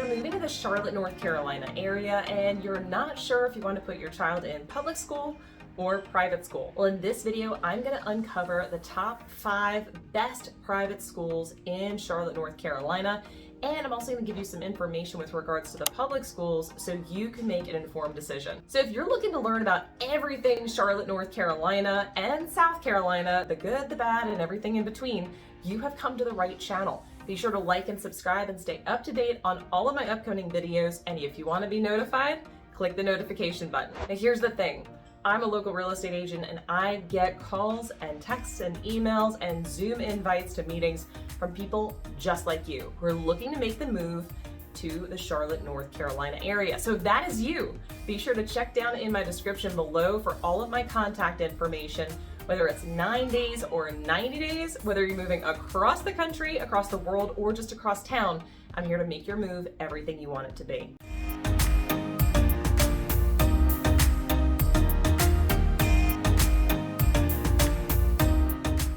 moving to the Charlotte, North Carolina area and you're not sure if you want to put your child in public school or private school. Well, in this video, I'm going to uncover the top 5 best private schools in Charlotte, North Carolina. And I'm also going to give you some information with regards to the public schools so you can make an informed decision. So if you're looking to learn about everything Charlotte, North Carolina and South Carolina, the good, the bad, and everything in between, you have come to the right channel. Be sure to like and subscribe and stay up to date on all of my upcoming videos. And if you want to be notified, click the notification button. Now here's the thing. I'm a local real estate agent and I get calls and texts and emails and Zoom invites to meetings from people just like you who are looking to make the move to the Charlotte, North Carolina area. So if that is you, be sure to check down in my description below for all of my contact information, whether it's 9 days or 90 days, whether you're moving across the country, across the world, or just across town. I'm here to make your move everything you want it to be.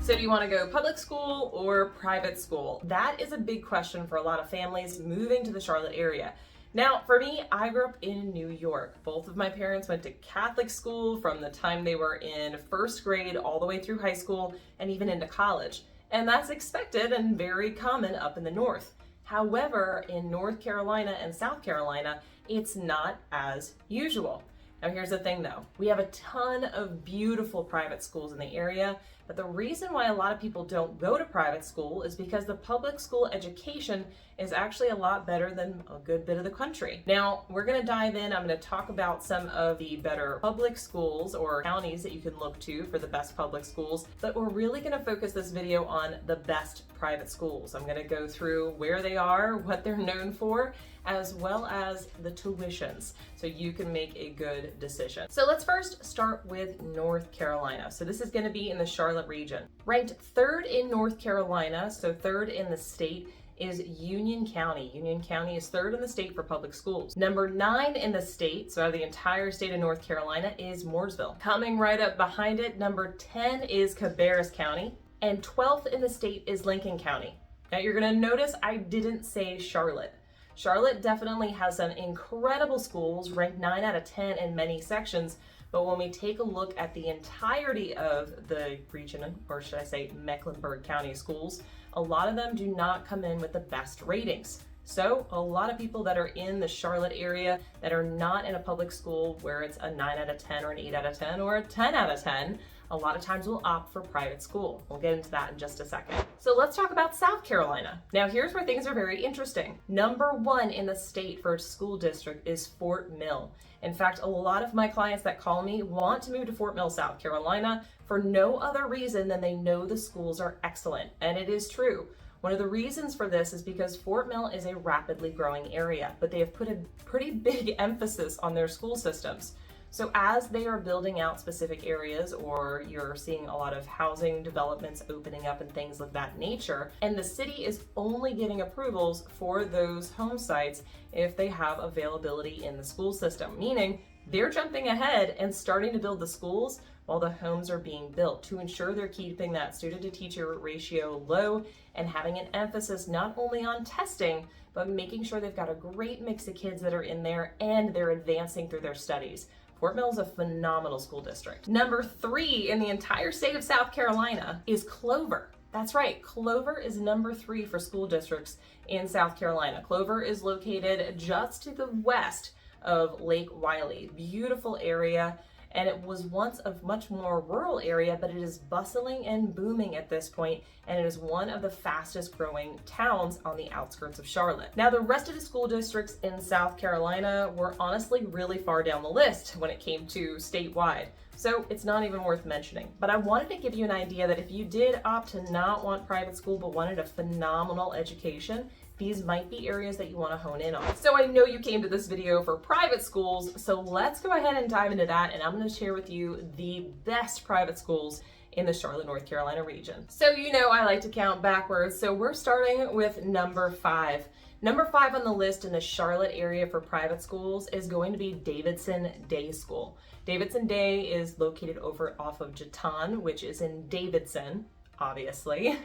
So do you want to go public school or private school? That is a big question for a lot of families moving to the Charlotte area. Now, for me, I grew up in New York. Both of my parents went to Catholic school from the time they were in first grade all the way through high school and even into college. And that's expected and very common up in the North. However, in North Carolina and South Carolina, it's not as usual. Now here's the thing though, we have a ton of beautiful private schools in the area, but the reason why a lot of people don't go to private school is because the public school education is actually a lot better than a good bit of the country. Now we're gonna dive in, I'm gonna talk about some of the better public schools or counties that you can look to for the best public schools, but we're really gonna focus this video on the best private schools. I'm gonna go through where they are, what they're known for, as well as the tuitions, so you can make a good decision. So let's first start with North Carolina. So this is going to be in the Charlotte region. Ranked 3rd in North Carolina, so 3rd in the state, is Union County. Union County is 3rd in the state for public schools. Number 9 in the state, so out of the entire state of North Carolina, is Mooresville. Coming right up behind it, number 10 is Cabarrus County, and 12th in the state is Lincoln County. Now you're going to notice I didn't say Charlotte. Charlotte definitely has some incredible schools, ranked 9 out of 10 in many sections, but when we take a look at the entirety of the region, or should I say Mecklenburg County schools, a lot of them do not come in with the best ratings. So a lot of people that are in the Charlotte area that are not in a public school where it's a 9 out of 10 or an 8 out of 10 or a 10 out of 10, a lot of times will opt for private school. We'll get into that in just a second. So let's talk about South Carolina. Now here's where things are very interesting. Number 1 in the state for school district is Fort Mill. In fact, a lot of my clients that call me want to move to Fort Mill, South Carolina for no other reason than they know the schools are excellent. And it is true. One of the reasons for this is because Fort Mill is a rapidly growing area, but they have put a pretty big emphasis on their school systems. So as they are building out specific areas, or you're seeing a lot of housing developments opening up and things of that nature, and the city is only giving approvals for those home sites if they have availability in the school system, meaning they're jumping ahead and starting to build the schools while the homes are being built to ensure they're keeping that student to teacher ratio low and having an emphasis not only on testing, but making sure they've got a great mix of kids that are in there and they're advancing through their studies. Fort Mill is a phenomenal school district. Number 3 in the entire state of South Carolina is Clover. That's right, Clover is number 3 for school districts in South Carolina. Clover is located just to the west of Lake Wylie. Beautiful area, and it was once a much more rural area, but it is bustling and booming at this point, and it is one of the fastest growing towns on the outskirts of Charlotte. Now, the rest of the school districts in South Carolina were honestly really far down the list when it came to statewide, so it's not even worth mentioning. But I wanted to give you an idea that if you did opt to not want private school but wanted a phenomenal education, these might be areas that you want to hone in on. So I know you came to this video for private schools, so let's go ahead and dive into that, and I'm going to share with you the best private schools in the Charlotte, North Carolina region. So you know I like to count backwards, so we're starting with number 5. Number 5 on the list in the Charlotte area for private schools is going to be Davidson Day School. Davidson Day is located over off of Jeton, which is in Davidson, obviously,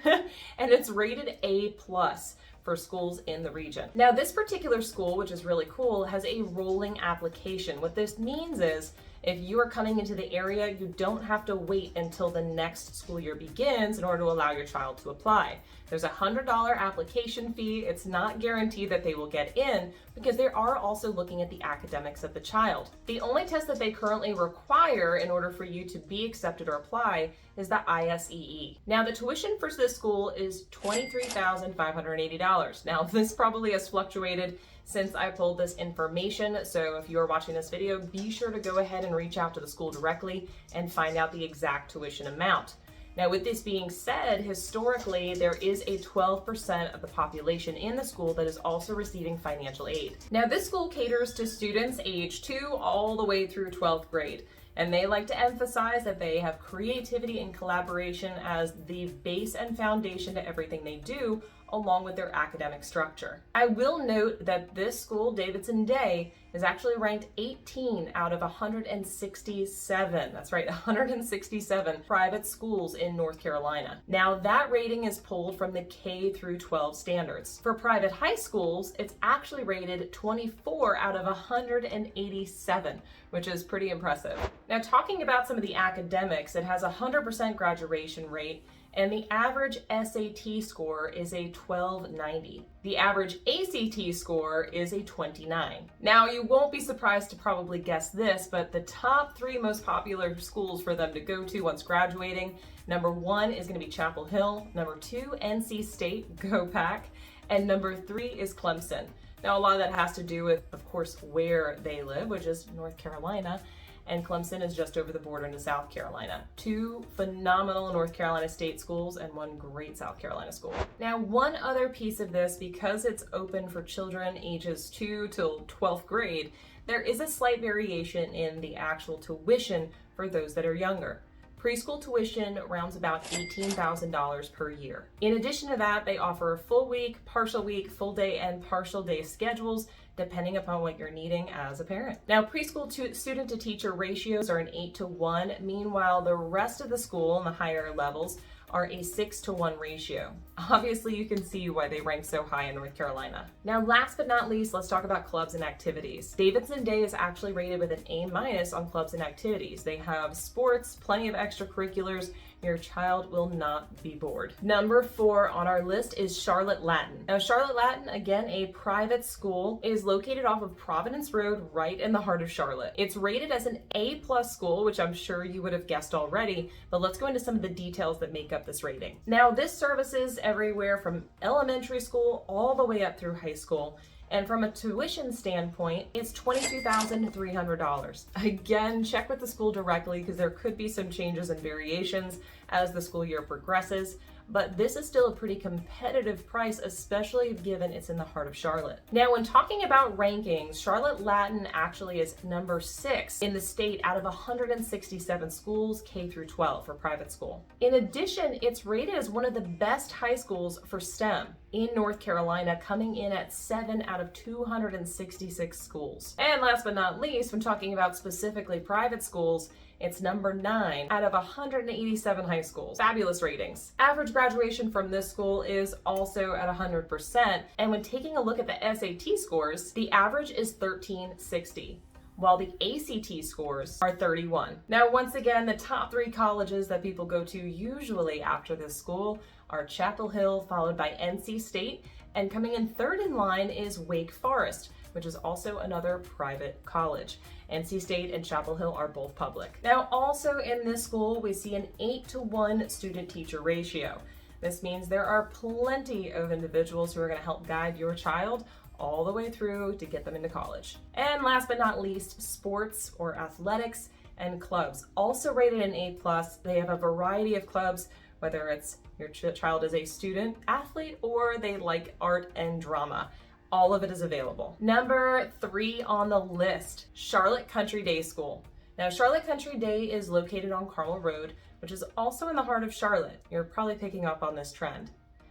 and it's rated A+ for schools in the region. Now, this particular school, which is really cool, has a rolling application. What this means is if you are coming into the area, you don't have to wait until the next school year begins in order to allow your child to apply. There's a $100 application fee. It's not guaranteed that they will get in because they are also looking at the academics of the child. The only test that they currently require in order for you to be accepted or apply is the 𝗖cie. Now, the tuition for this school is $23,580. Now, this probably has fluctuated since I pulled this information, so if you're watching this video, be sure to go ahead and reach out to the school directly and find out the exact tuition amount. Now, with this being said, historically, there is a 12% of the population in the school that is also receiving financial aid. Now, this school caters to students age 2 all the way through 12th grade. And they like to emphasize that they have creativity and collaboration as the base and foundation to everything they do, along with their academic structure. I will note that this school, Davidson Day, is actually ranked 18 out of 167. That's right, 167 private schools in North Carolina. Now, that rating is pulled from the K through 12 standards. For private high schools, it's actually rated 24 out of 187, which is pretty impressive. Now, talking about some of the academics, it has a 100% graduation rate, and the average SAT score is a 1290. The average ACT score is a 29. Now, you won't be surprised to probably guess this, but the top 3 most popular schools for them to go to once graduating, number 1 is going to be Chapel Hill, number 2, NC State, go Pack, and number 3 is Clemson. Now, a lot of that has to do with, of course, where they live, which is North Carolina, and Clemson is just over the border into South Carolina. 2 phenomenal North Carolina state schools and 1 great South Carolina school. Now, one other piece of this, because it's open for children ages 2 till 12th grade, there is a slight variation in the actual tuition for those that are younger. Preschool tuition rounds about $18,000 per year. In addition to that, they offer full week, full day, and partial day schedules, depending upon what you're needing as a parent. Now, preschool student to teacher ratios are an 8-to-1. Meanwhile, the rest of the school in the higher levels are a 6-to-1 ratio. Obviously, you can see why they rank so high in North Carolina. Now, last but not least, let's talk about clubs and activities. Davidson Day is actually rated with an A- on clubs and activities. They have sports, plenty of extracurriculars. Your child will not be bored. Number 4 on our list is Charlotte Latin. Now, Charlotte Latin, again, a private school, is located off of Providence Road, right in the heart of Charlotte. It's rated as an A+ school, which I'm sure you would have guessed already, but let's go into some of the details that make up this rating. Now, this services everywhere from elementary school all the way up through high school. And from a tuition standpoint, it's $22,300. Again, check with the school directly because there could be some changes and variations as the school year progresses. But this is still a pretty competitive price, especially given it's in the heart of Charlotte. Now, when talking about rankings, Charlotte Latin actually is number 6 in the state out of 167 schools K through 12 for private school. In addition, it's rated as one of the best high schools for STEM in North Carolina, coming in at 7 out of 266 schools. And last but not least, when talking about specifically private schools, it's number 9 out of 187 high schools. Fabulous ratings. Average graduation from this school is also at 100%. And when taking a look at the SAT scores, the average is 1360. While the ACT scores are 31. Now, once again, the top 3 colleges that people go to usually after this school are Chapel Hill, followed by NC State, and coming in 3rd in line is Wake Forest, which is also another private college. NC State and Chapel Hill are both public. Now, also in this school, we see an 8-to-1 student-teacher ratio. This means there are plenty of individuals who are going to help guide your child all the way through to get them into college. And last but not least, sports or athletics and clubs, also rated an A+. They have a variety of clubs, whether it's your child is a student athlete or they like art and drama. All of it is available. Number 3 on the list, Charlotte Country Day School. Now, Charlotte Country Day is located on Carmel Road, which is also in the heart of Charlotte. You're probably picking up on this trend.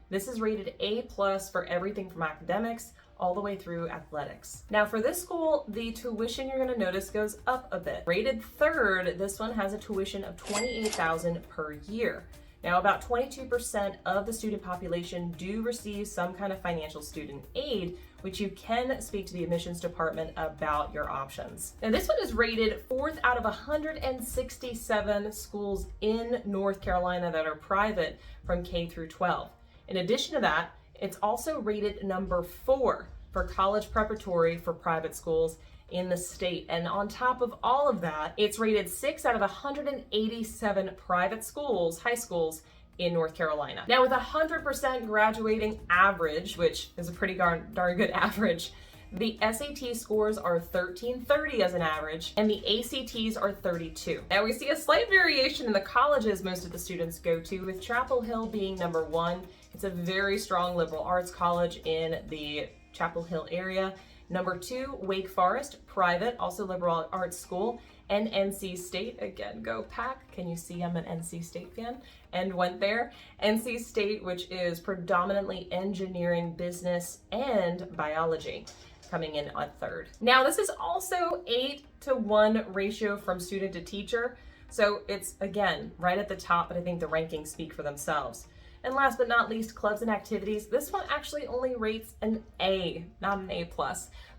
This is rated A+ for everything from academics all the way through athletics. Now, for this school, the tuition you're going to notice goes up a bit. Rated 3rd, this one has a tuition of $28,000 per year. Now, about 22% of the student population do receive some kind of financial student aid, which you can speak to the admissions department about your options. Now, this one is rated 4th out of 167 schools in North Carolina that are private from K through 12. In addition to that, it's also rated number 4 for college preparatory for private schools in the state. And on top of all of that, it's rated 6 out of 187 private schools, high schools, in North Carolina. Now, with 100% graduating average, which is a pretty darn good average, the SAT scores are 1330 as an average, and the ACTs are 32. Now, we see a slight variation in the colleges most of the students go to, with Chapel Hill being number 1. It's a very strong liberal arts college in the Chapel Hill area. Number 2, Wake Forest, private, also liberal arts school, and NC State. Again, go Pack. Can you see I'm an NC State fan? And went there. NC State, which is predominantly engineering, business, and biology, coming in at 3rd. Now, this is also 8-to-1 ratio from student to teacher. So it's, again, right at the top, but I think the rankings speak for themselves. And last but not least, clubs and activities. This one actually only rates an A, not an A+,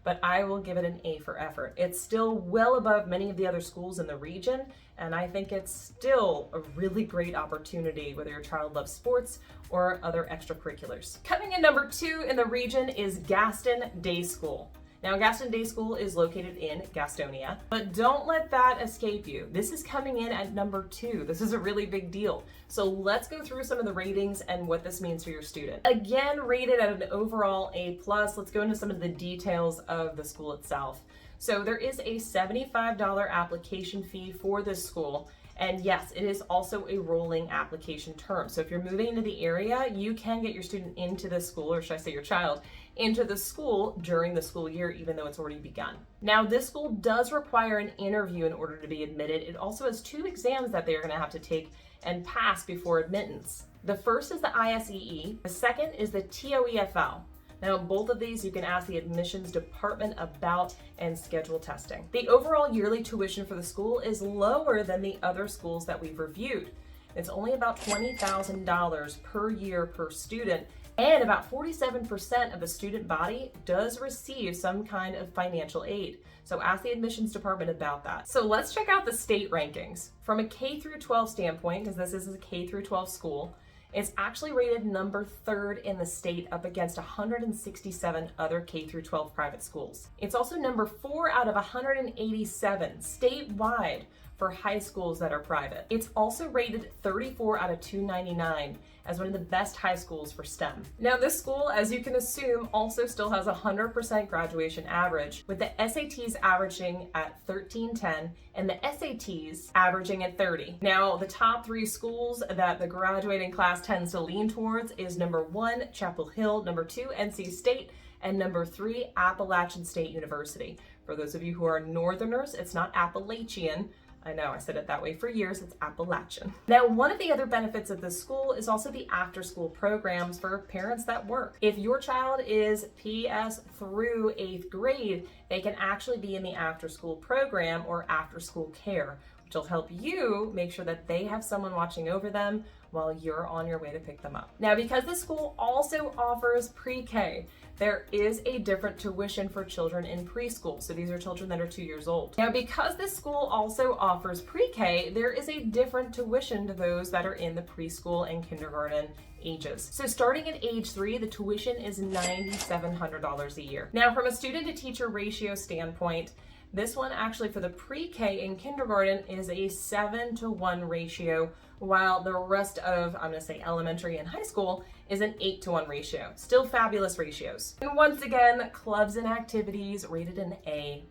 but I will give it an A for effort. It's still well above many of the other schools in the region, and I think it's still a really great opportunity, whether your child loves sports or other extracurriculars. Coming in number 2 in the region is Gaston Day School. Now, Gaston Day School is located in Gastonia, but don't let that escape you. This is coming in at number 2. This is a really big deal. So let's go through some of the ratings and what this means for your student. Again, rated at an overall A+. Let's go into some of the details of the school itself. So there is a $75 application fee for this school. And yes, it is also a rolling application term. So if you're moving into the area, you can get your student into the school, or should I say your child, into the school during the school year, even though it's already begun. Now, this school does require an interview in order to be admitted. It also has 2 exams that they're gonna have to take and pass before admittance. The first is the 𝗖cie, the second is the TOEFL. Now, both of these you can ask the admissions department about and schedule testing. The overall yearly tuition for the school is lower than the other schools that we've reviewed. It's only about $20,000 per year per student, and about 47% of the student body does receive some kind of financial aid. So ask the admissions department about that. So let's check out the state rankings. From a K through 12 standpoint, because this is a K through 12 school, it's actually rated number 3rd in the state, up against 167 other K through 12 private schools. It's also number 4 out of 187 statewide for high schools that are private. It's also rated 34 out of 299 as one of the best high schools for STEM. Now, this school, as you can assume, also still has a 100% graduation average, with the SATs averaging at 1310 and the SATs averaging at 30. Now, the top 3 schools that the graduating class tends to lean towards is number 1, Chapel Hill, number 2, NC State, and number 3, Appalachian State University. For those of you who are Northerners, it's not Appalachian. I know, I said it that way for years, it's Appalachian. Now, one of the other benefits of this school is also the after-school programs for parents that work. If your child is PS through 8th grade, they can actually be in the after-school program or after-school care, which will help you make sure that they have someone watching over them while you're on your way to pick them up. Now, because the school also offers pre-K, there is a different tuition for children in preschool. So these are children that are 2 years old. Now, because this school also offers pre-K, there is a different tuition to those that are in the preschool and kindergarten ages. So starting at age 3, the tuition is $9,700 a year. Now, from a student to teacher ratio standpoint, this one actually for the pre-K and kindergarten is a 7-to-1 ratio, while the rest of, I'm gonna say elementary and high school, is an 8-to-1 ratio. Still fabulous ratios. And once again, clubs and activities rated an A+,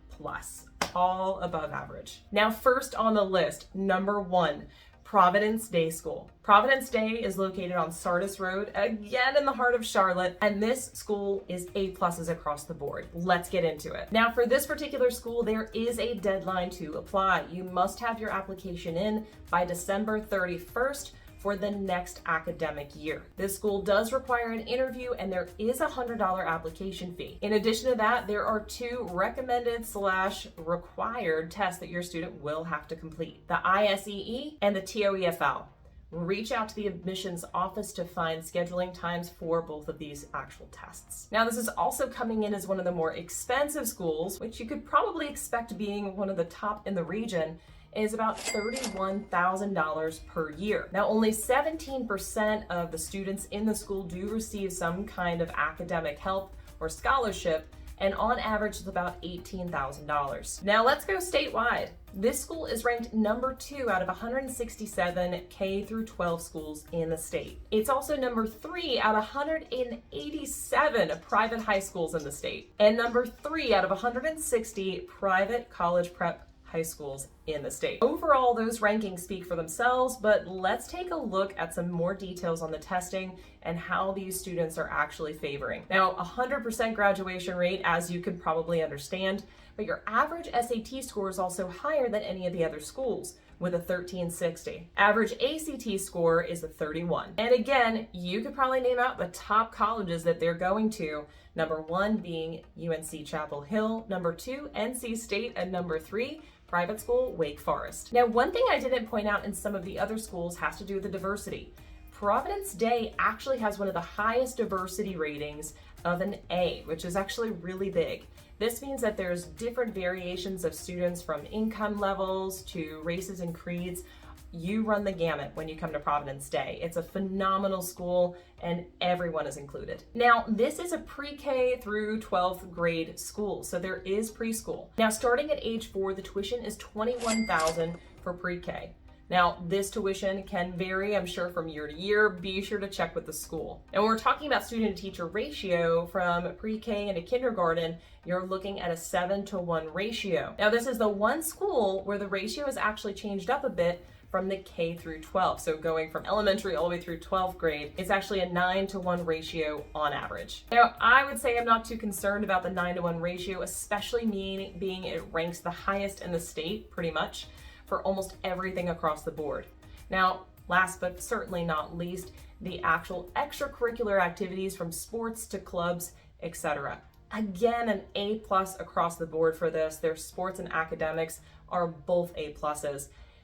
all above average. Now, first on the list, number 1, Providence Day School. Providence Day is located on Sardis Road, again in the heart of Charlotte, and this school is A+ across the board. Let's get into it. Now, for this particular school, there is a deadline to apply. You must have your application in by December 31st for the next academic year. This school does require an interview, and there is a $100 application fee. In addition to that, there are 2 recommended/required tests that your student will have to complete: the 𝗖cie and the TOEFL. reach out to the admissions office to find scheduling times for both of these actual tests. Now, this is also coming in as one of the more expensive schools, which you could probably expect being one of the top in the region, is about $31,000 per year. Now, only 17% of the students in the school do receive some kind of academic help or scholarship, and on average it's about $18,000. Now let's go statewide. This school is ranked number 2 out of 167 K through 12 schools in the state. It's also number 3 out of 187 private high schools in the state, and number 3 out of 160 private college prep high schools in the state. Overall, those rankings speak for themselves, but let's take a look at some more details on the testing and how these students are actually favoring. Now, 100% graduation rate, as you can probably understand, but your average SAT score is also higher than any of the other schools, with a 1360. Average ACT score is a 31. And again, you could probably name out the top colleges that they're going to. Number 1 being UNC Chapel Hill, number 2, NC State, and number 3, private school, Wake Forest. Now, one thing I didn't point out in some of the other schools has to do with the diversity. Providence Day actually has one of the highest diversity ratings of an A, which is actually really big. This means that there's different variations of students from income levels to races and creeds. You run the gamut when you come to Providence Day. It's a phenomenal school and everyone is included. Now, this is a pre-K through 12th grade school, so there is preschool. Now, starting at age 4, the tuition is $21,000 for pre-K. Now, this tuition can vary, I'm sure, from year to year. Be sure to check with the school. And when we're talking about student-to-teacher ratio from pre-K into kindergarten, you're looking at a 7-to-1 ratio. Now, this is the one school where the ratio has actually changed up a bit from the K through 12. So going from elementary all the way through 12th grade, it's actually a 9-to-1 ratio on average. Now, I would say I'm not too concerned about the 9-to-1 ratio, especially being it ranks the highest in the state, pretty much, for almost everything across the board. Now, last but certainly not least, the actual extracurricular activities from sports to clubs, etc. Again, an A+ across the board for this. Their sports and academics are both A+.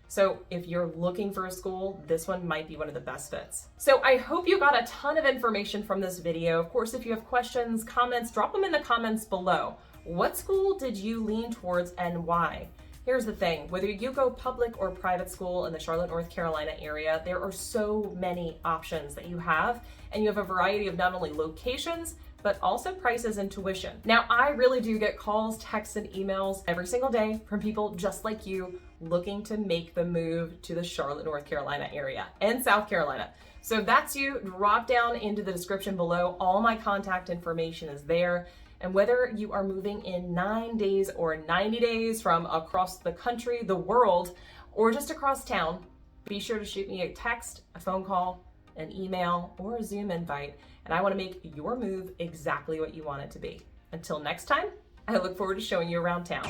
So if you're looking for a school, this one might be one of the best fits. So I hope you got a ton of information from this video. Of course, if you have questions, comments, drop them in the comments below. What school did you lean towards and why? Here's the thing, whether you go public or private school in the Charlotte, North Carolina area, there are so many options that you have, and you have a variety of not only locations, but also prices and tuition. Now, I really do get calls, texts, and emails every single day from people just like you looking to make the move to the Charlotte, North Carolina area and South Carolina. So if that's you, drop down into the description below. All my contact information is there. And whether you are moving in 9 days or 90 days from across the country, the world, or just across town, be sure to shoot me a text, a phone call, an email, or a Zoom invite. And I want to make your move exactly what you want it to be. Until next time, I look forward to showing you around town.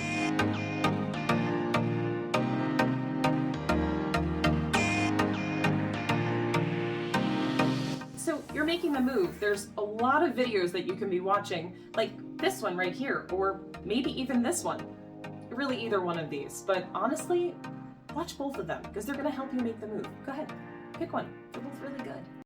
So you're making the move. There's a lot of videos that you can be watching, like this one right here, or maybe even this one. Really either one of these, but honestly, watch both of them because they're gonna help you make the move. Go ahead, pick one. They're both really good.